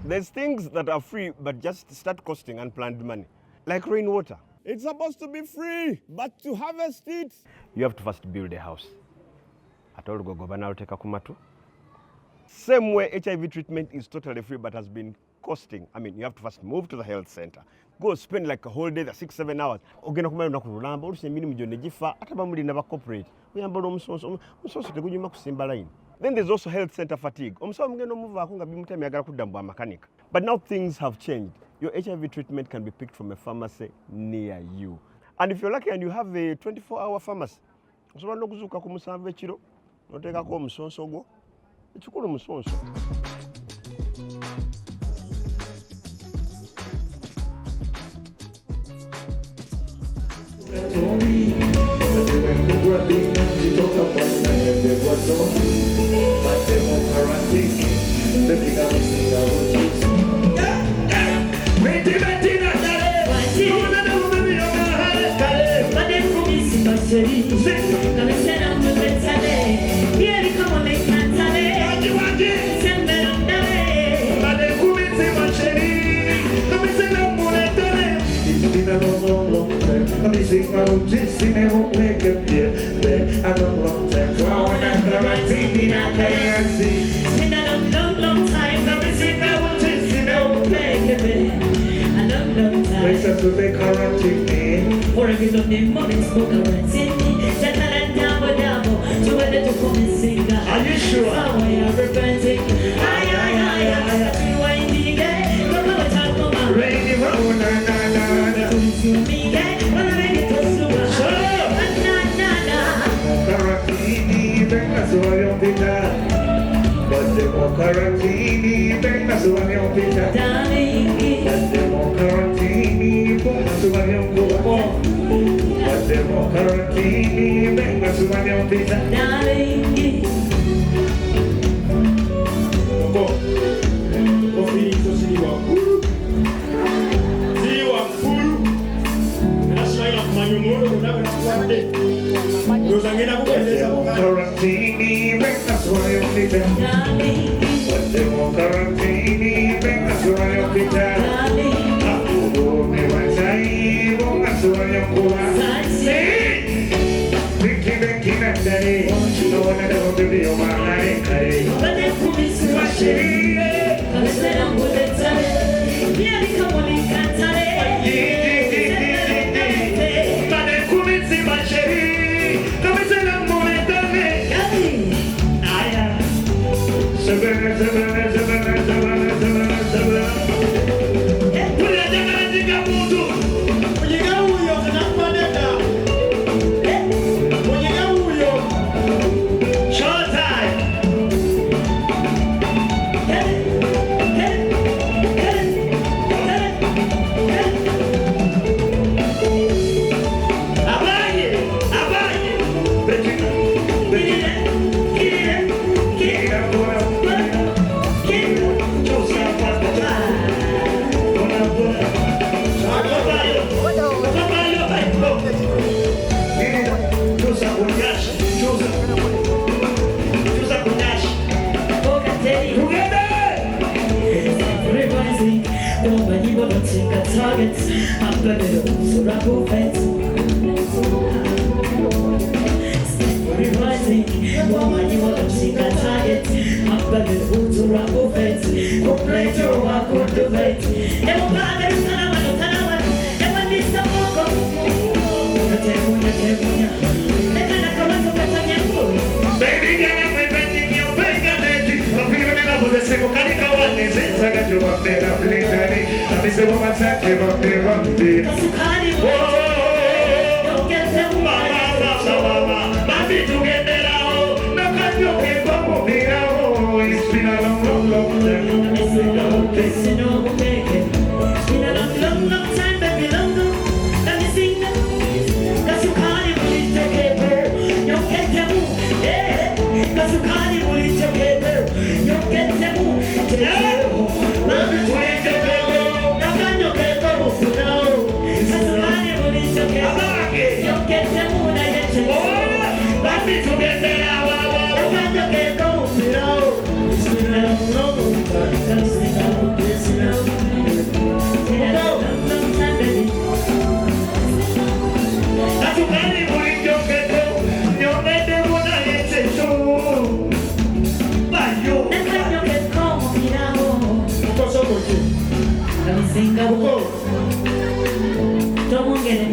There's things that are free but just start costing unplanned money, like rainwater. It's supposed to be free, but to harvest it, you have to first build a house. Same way HIV treatment is totally free but has been costing. I mean, you have to first move to the health center. Go spend like a whole day, 6-7 hours. Then there's also health center fatigue. But now things have changed. Your HIV treatment can be picked from a pharmacy near you. And if you're lucky and you have a 24-hour pharmacy, Are you sure? wanna take a target. I'm better so I go vet. Steady rising. Woman, you wanna take a target. I'm better so I go vet. Go play to walk on the vet. Never mind, there's another one. Never miss the walk. Baby, get up and bend in your bed. I'm feeling enough with the single canica one. Is it? I got you up there, I'm feeling dirty. I'm missing what I'm saying, up there, up there. Don't get them, mama. Baby, to get that out. No, can't you get up on me now? It's been a long time. Listen, make it. It's been a long time, baby, long. Let me sing now. Cause you can't even take it. You get them, yeah. Cause you can't even take it. You get them, yeah. Baby, to get them, now can you get them now? Cause you can't even take it. You get them, I get you. Baby, to get them now, can you get them now? It's been a long time. Listen now, listen now. It's been a long time, baby. That's what I need for you, you get them. You get them when I get you. But you can you get come now. Let me sing a book. Come on, get it.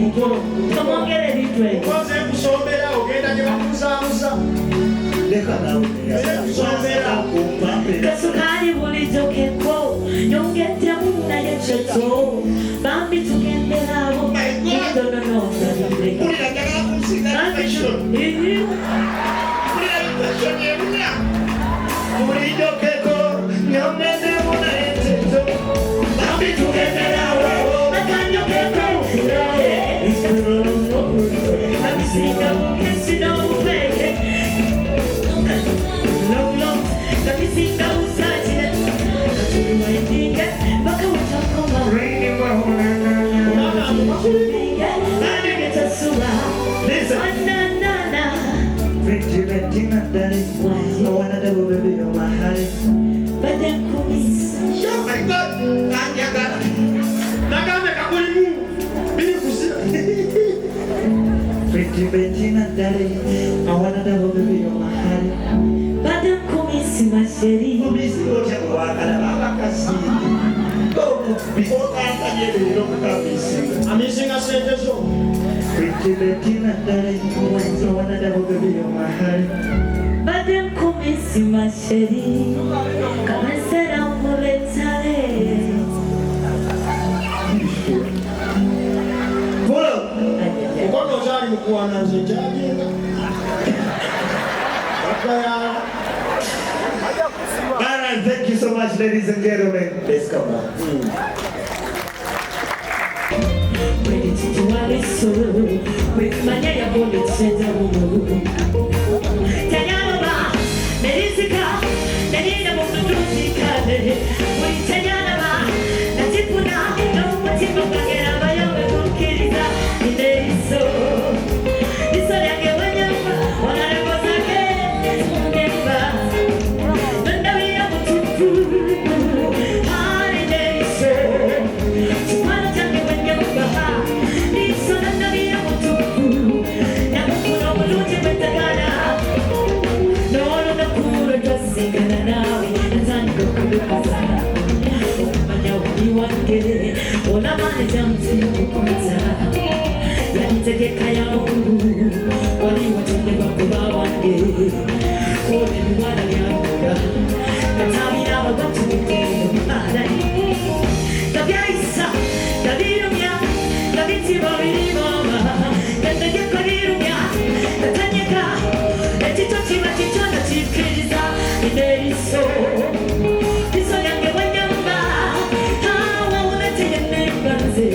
Come on, get it. Because I'm so bad, okay, that you have to That's what I will it okay, quote. You get them when I get you. Bambi to get me out. Oh my God. No. Bettina, daddy, I wanna double baby on my head. But the commissi, my city. Commissi, what you want, and I'm before I get it, you don't have me sing. I'm missing a sentence. Pretty Bettina, daddy, I wanna double baby on my head. But the commissi, my city. Come and sit down for it, Thank you so much, ladies and gentlemen. Let's come on. Ready to do all this with my name, bullets and Tayana, Medica, Medina, Musica, we Tayana, Natipuna, no, what you look like, and I am a kid. So, this one I get when you when I was again, never. But now we are to do holiday so. To want to tell me when you're behind. This one now we are to do. Now we put on the loot with the Ghana. No, the cool just singing and now it's on the good. But now we want to get it. All I'm on is empty. Take kaya mungu, wali watende wakuba wange, kone mwana yangu, katami na wabatu mkene madai. Tabia isa, tabirumya, tabiti wawili mama, katenge kabirumya, katanyeka, etito chima chichona chikiriza, ideiso, iso yange wanyamba, hawa unatege nembanze,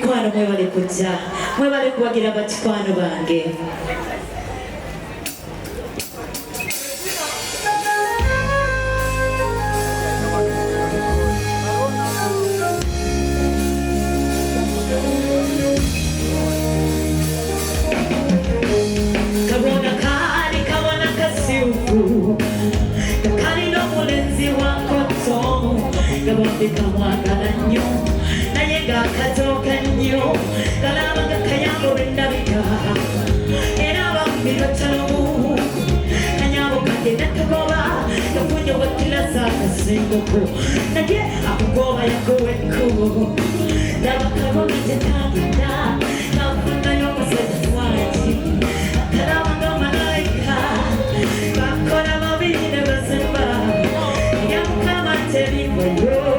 mikwano mwebale kujja mwebale kubagira bakikwano bange kamwagala nnyo naye ng'akatooka nnyo kalabanga kayambo bendabika era abambi batalomu kanyambo kange nakagoba yafunye wakkiraza akasengoko naye akugoba yagowa ekkubo laba kabona gyetagenda nafunnayo omusajja wangi akalabanga malayika bakola babiri ne bazimba yamukama tebimweyo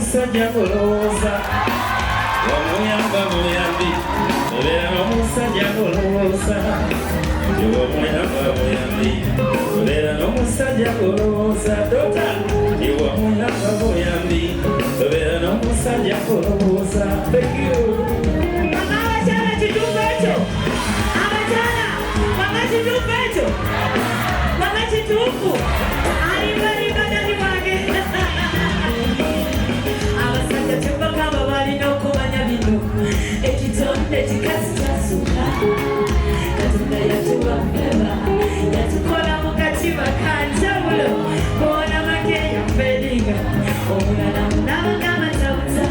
n'omusajja golooza omuyamba muyambi obeera n'omusajja golooza omuyamba muyambi obeera n'omusajja golooza dota iwe omuyamba muyambi obeera n'omusajja golooza. Thank you. Abakyala kituufu ekyo. Abakyala mama kituufu ekyo. Mama kituufu. Alimba dali wange. Abasajja kyebagamba balina okumanya bino. Ekitonde kikazi kyasukka. Katonda yatuwa mmeba. Yatukola mu katiba ka njawulo. Bona makeya mbeeringa. Omulala munabanga amatawuza.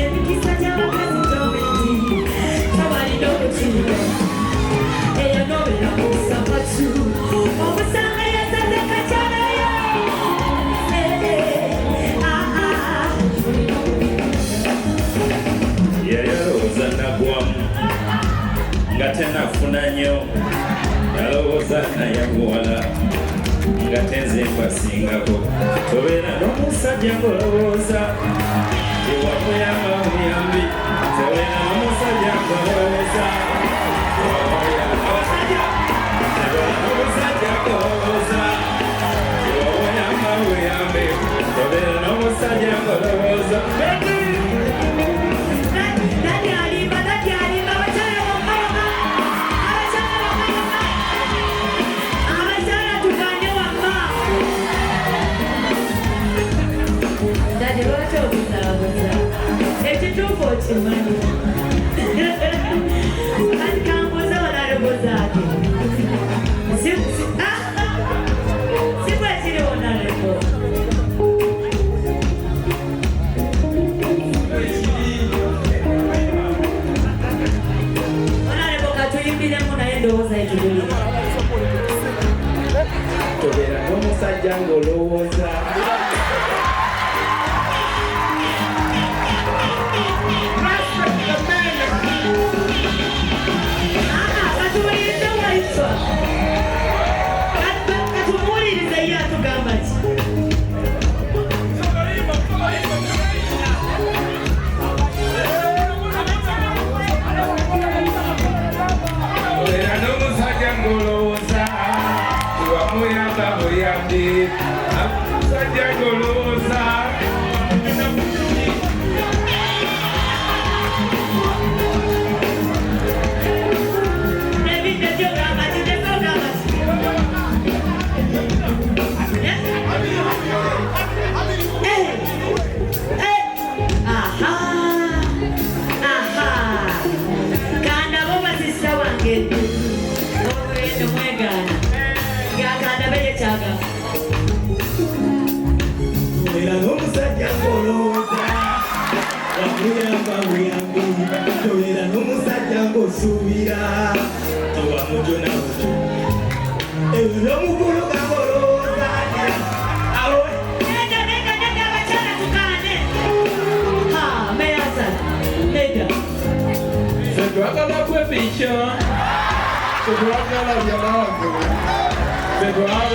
Emikisa gy'abakazi gy'obeddi. Tabalina okukiringa. Eyo n'obeera mu kusapatu. Omusanga yasaze kakyalayo. Yayalowooza nagwamu nga tenafuna nnyo nalowooza nayamuwala nga tenze mbasingako tobeera n'omusajja ngolowooza ewamuyamba muyambi tobeera n'omusajja ngolowooza abasajja tobeera n'omusajja ngolowooza ewamuyamba muyambi tobeera n'omusajja ngolowooza. Dadi alimba abakyala bammayoma. Abakyala tuganye wamma. Dadi lwaki obuzaabuza? Ekituufu okimanyi. Kati kambuuza wanalogozaake. Si bwe kiri wanalego. Wanalego katuyimbiremu naye ndowooza etuguli. Tobeera n'omusajja ng'olowooza Katuwulirize waitwa. Katumuwulirize ye atugamba ki? tobeera n'omusajja ng'olowooza ewamuyamba muyambi omusajja ng'olowooza Ebidde byogamba ki? Byogamba ki? Kanda bo basisa wange olwendo mwegaana gakanda beyekyaga Tobeera n'omusajja ng'olowooza wamuyamba muyambi tobeera n'omusajja ng'osuubira toba mujona buto eyo n'omugulu nga ng'olowooza awo neda abakyala tukaane meyasa neda ffe twagala kwepica ffe twagala byalawaggulu ffe twagala